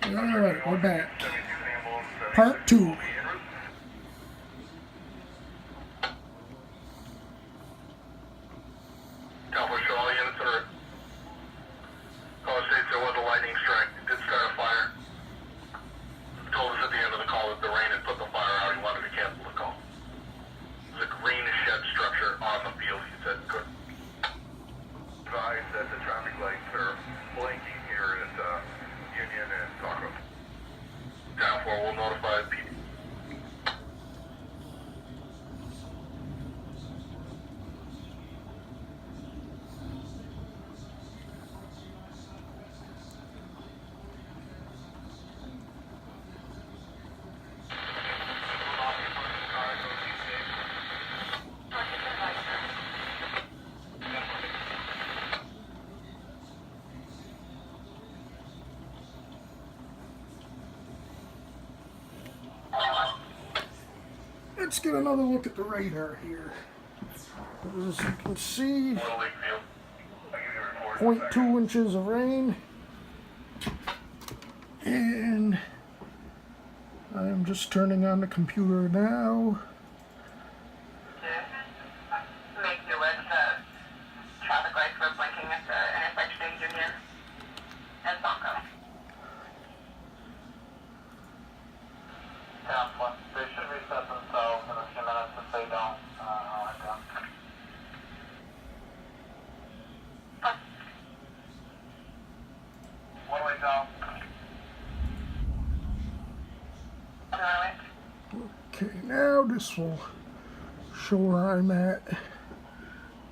Alright, we're back. Part 2. Cowboys to all units that are College States, there was a lightning strike. It did start a fire. He told us at the end of the call that the rain had put the fire out. He wanted to cancel the call. There's a green shed structure on the field. He said good. Advise that the traffic lights are blinking here at Union and Taco. Down 4 will notify the PD. Let's get another look at the radar here. As you can see, 0.2 inches of rain. And I am just turning on the computer now. Make you aware that the traffic lights were blinking at the intersection of Union and Zonko. They should reset themselves in a few minutes. If they don't, I'll let them. One way down. Okay, now this will show where I'm at.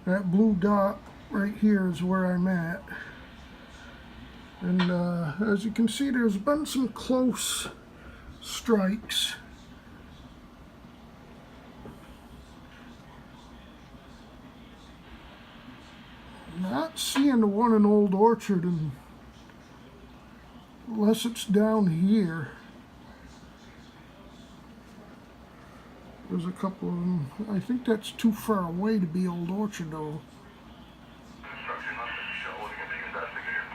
That blue dot right here is where I'm at. And as you can see, there's been some close strikes. Not seeing the one in Old Orchard unless it's down here. There's a couple of them. I think that's too far away to be Old Orchard though. Construction, nothing showing to be investigated.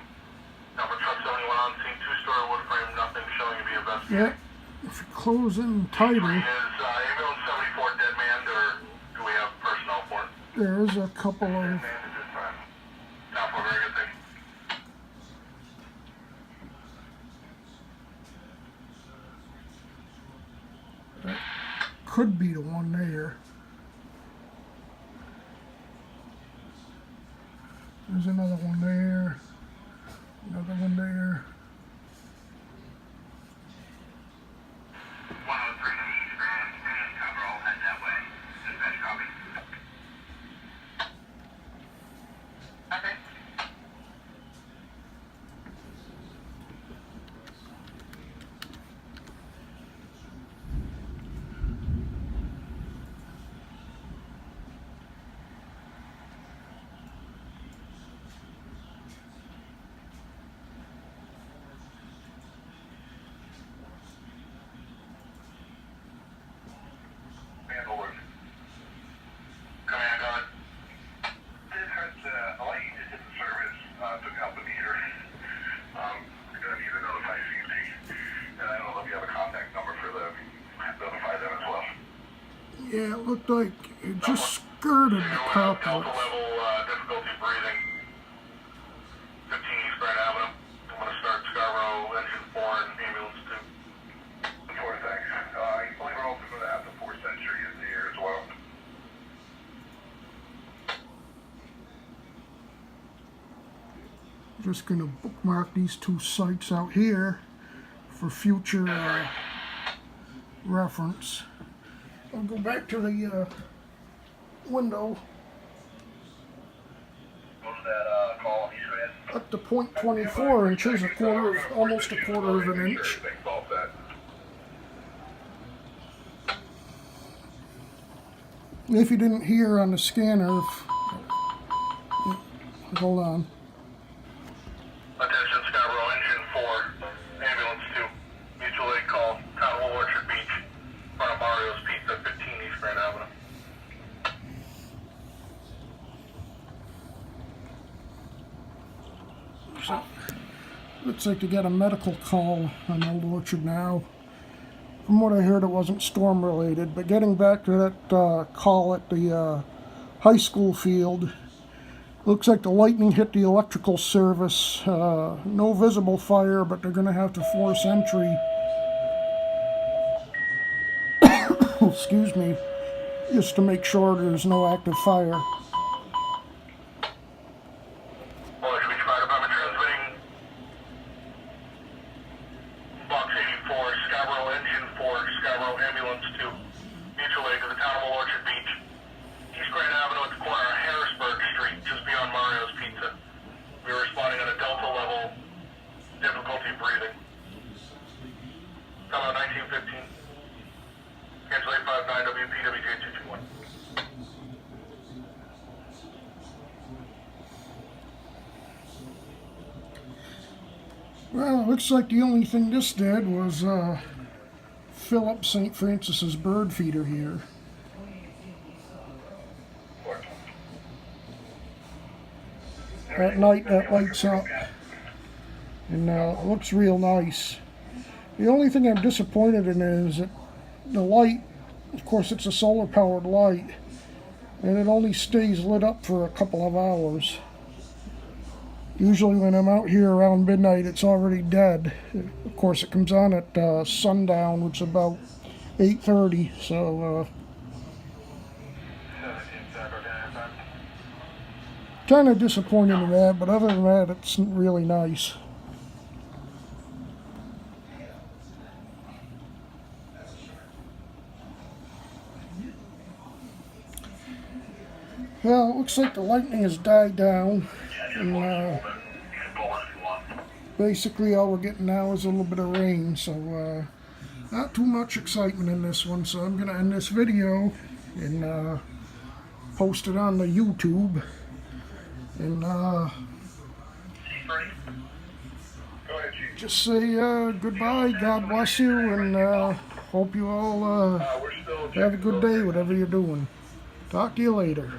Number truck 71 on scene, 2-story wood frame, nothing showing to be investigated. Yeah, if you close in tighter, Is ambulance 74 dead manned, or do we have personnel for it? there's a couple of. Manned at this time. Down for a very good thing. That could be the one there. There's another one there. Another one there. 103 East Grand, and cover all head that way. Dispatch copy. Okay. Over. Command on. Did hurt a light just hit the service, took out the meter. We're gonna need to notify CMP. And I don't know if you have a contact number for them. Notify them as well. Yeah, it looked like it just skirted the Delta carport. level, difficulty breathing. 15 East Grand Avenue. I'm gonna start Scarborough, engine 4 and ambulance 2. 4, thanks. I believe we're also gonna have the 4th Century in the air as well. Just gonna bookmark these two sites out here for future reference. I'll go back to the window. What was that, call East Grand? Up to 0.24 inches, almost a quarter of an inch. If you didn't hear on the scanner, hold on. Attention Scarborough, engine 4, ambulance 2, mutual aid call, town of Orchard Beach, front of Mario's Pizza, 15 East Grand Avenue. So, looks like they got a medical call on Old Orchard now. From what I heard, it wasn't storm related. But getting back to that call at the high school field, looks like the lightning hit the electrical service. No visible fire, but they're going to have to force entry. Excuse me, just to make sure there's no active fire. Polish Beach Fire Department transmitting Box 84, Scarborough Engine 4, Scarborough Ambulance to mutual aid to the town of Old Orchard Beach. East Grand Avenue at the corner of Harrisburg Street, just beyond Mario's Pizza. We are responding on a Delta level, difficulty breathing. Come on, 1915. Cancel 859 WPWJ 221. Well, it looks like the only thing this did was fill up St. Francis's bird feeder here. At night that lights up and it looks real nice. The only thing I'm disappointed in is that the light, of course it's a solar powered light, and it only stays lit up for a couple of hours. Usually when I'm out here around midnight it's already dead. Of course it comes on at sundown, which is about 8:30, so kind of disappointed in that, but other than that it's really nice. Well, it looks like the lightning has died down, and basically all we're getting now is a little bit of rain, so not too much excitement in this one. So I'm going to end this video and post it on the YouTube, and just say goodbye, God bless you, and hope you all have a good day, whatever you're doing. Talk to you later.